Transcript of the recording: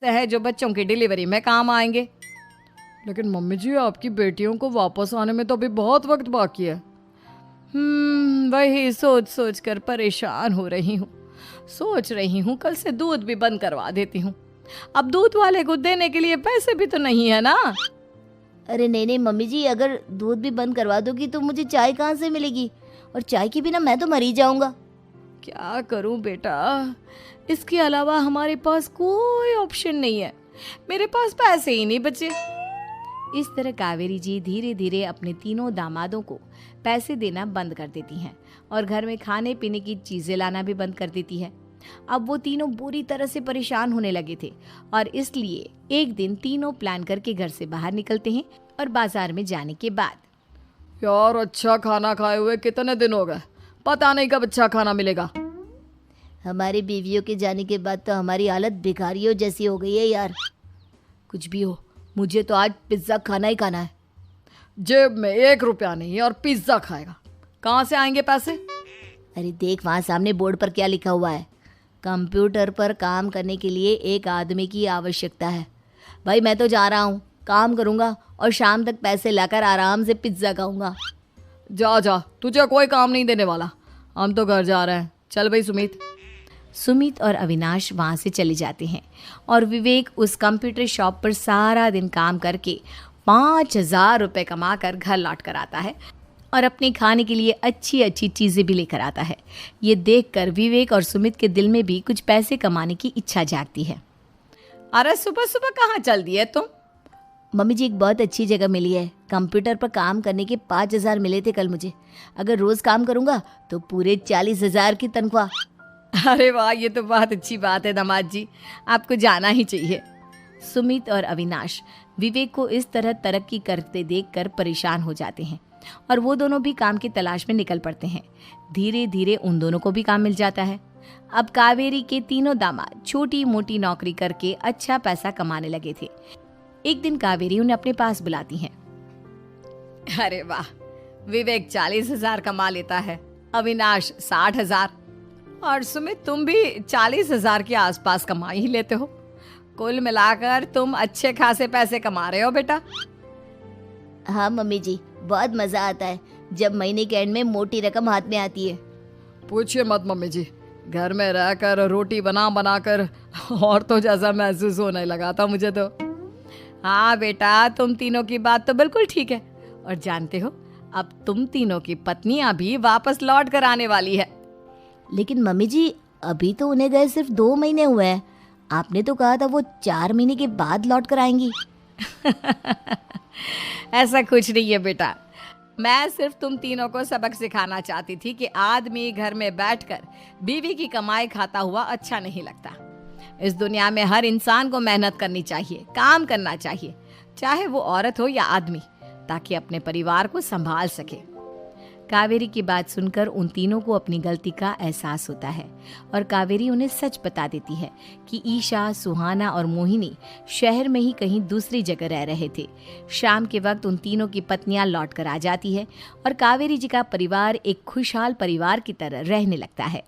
है जो बच्चों की डिलीवरी में काम आएंगे। लेकिन मम्मी जी, आपकी बेटियों को वापस आने में तो अभी बहुत वक्त बाकी है। वही सोच सोच कर परेशान हो रही हूँ। सोच रही हूँ कल से दूध भी बंद करवा देती हूँ। अब दूध वाले को देने के लिए पैसे भी तो नहीं है ना। अरे नहीं नहीं मम्मी जी, अगर दूध भी बंद करवा दोगी तो मुझे चाय कहाँ से मिलेगी, और चाय के बिना मैं तो मर ही जाऊंगा। क्या करूं बेटा, इसके अलावा हमारे पास कोई ऑप्शन नहीं है। मेरे पास पैसे ही नहीं बचे। इस तरह कावेरी जी धीरे धीरे अपने तीनों दामादों को पैसे देना बंद कर देती हैं और घर में खाने पीने की चीजें लाना भी बंद कर देती है। अब वो तीनों बुरी तरह से परेशान होने लगे थे और इसलिए एक दिन तीनों प्लान करके घर से बाहर निकलते हैं और बाजार में जाने के बाद, यार अच्छा खाना खाए हुए कितने दिन हो गए, पता नहीं कब अच्छा खाना मिलेगा। हमारी बीवियों के जाने के बाद तो हमारी हालत भिखारियों जैसी हो गई है यार। कुछ भी हो, मुझे तो आज पिज्ज़ा खाना ही खाना है। जेब में 1 रुपया नहीं है और पिज्ज़ा खाएगा, कहाँ से आएंगे पैसे? अरे देख वहाँ सामने बोर्ड पर क्या लिखा हुआ है, कंप्यूटर पर काम करने के लिए एक आदमी की आवश्यकता है। भाई मैं तो जा रहा हूँ, काम करूँगा और शाम तक पैसे लाकर आराम से पिज्ज़ा खाऊंगा। जा जा, तुझे कोई काम नहीं देने वाला, हम तो घर जा रहे हैं। चल भाई सुमित। सुमित और अविनाश वहाँ से चले जाते हैं और विवेक उस कंप्यूटर शॉप पर सारा दिन काम करके 5,000 रुपये कमा कर घर लौट कर आता है और अपने खाने के लिए अच्छी अच्छी चीज़ें भी लेकर आता है। ये देखकर विवेक और सुमित के दिल में भी कुछ पैसे कमाने की इच्छा जागती है। अरे सुबह सुबह कहाँ चल दिए तुम? मम्मी जी एक बहुत अच्छी जगह मिली है, कंप्यूटर पर काम करने के 5,000 मिले थे कल मुझे। अगर रोज़ काम करूँगा तो पूरे 40,000 की तनख्वाह। अरे वाह, ये तो बहुत अच्छी बात है दामाद जी, आपको जाना ही चाहिए। सुमित और अविनाश विवेक को इस तरह तरक्की करते देखकर परेशान हो जाते हैं और वो दोनों भी काम की तलाश में निकल पड़ते हैं। धीरे धीरे उन दोनों को भी काम मिल जाता है। अब कावेरी के तीनों दामाद छोटी मोटी नौकरी करके अच्छा पैसा कमाने लगे थे। एक दिन कावेरी उन्हें अपने पास बुलाती है। अरे वाह, विवेक 40,000 कमा लेता है, अविनाश 60,000 और सुमित तुम भी 40,000 के आसपास कमा ही लेते हो। कुल मिलाकर तुम अच्छे खासे पैसे कमा रहे हो बेटा। हाँ मम्मी जी, बहुत मज़ा आता है जब महीने के एंड में मोटी रकम हाथ में आती है। पूछिए मत मम्मी जी, घर में रहकर रोटी बना बना कर और तो जैसा महसूस होने लगा था मुझे तो। हाँ बेटा, तुम तीनों की बात तो बिल्कुल ठीक है और जानते हो अब तुम तीनों की पत्नियां भी वापस लौट कर आने वाली है। लेकिन मम्मी जी अभी तो उन्हें गए सिर्फ 2 महीने हुए हैं, आपने तो कहा था वो 4 महीने के बाद लौट कर आएंगी। ऐसा कुछ नहीं है बेटा, मैं सिर्फ तुम तीनों को सबक सिखाना चाहती थी कि आदमी घर में बैठकर बीवी की कमाई खाता हुआ अच्छा नहीं लगता। इस दुनिया में हर इंसान को मेहनत करनी चाहिए, काम करना चाहिए, चाहे वो औरत हो या आदमी, ताकि अपने परिवार को संभाल सके। कावेरी की बात सुनकर उन तीनों को अपनी गलती का एहसास होता है और कावेरी उन्हें सच बता देती है कि ईशा, सुहाना और मोहिनी शहर में ही कहीं दूसरी जगह रह रहे थे। शाम के वक्त उन तीनों की पत्नियां लौट कर आ जाती है और कावेरी जी का परिवार एक खुशहाल परिवार की तरह रहने लगता है।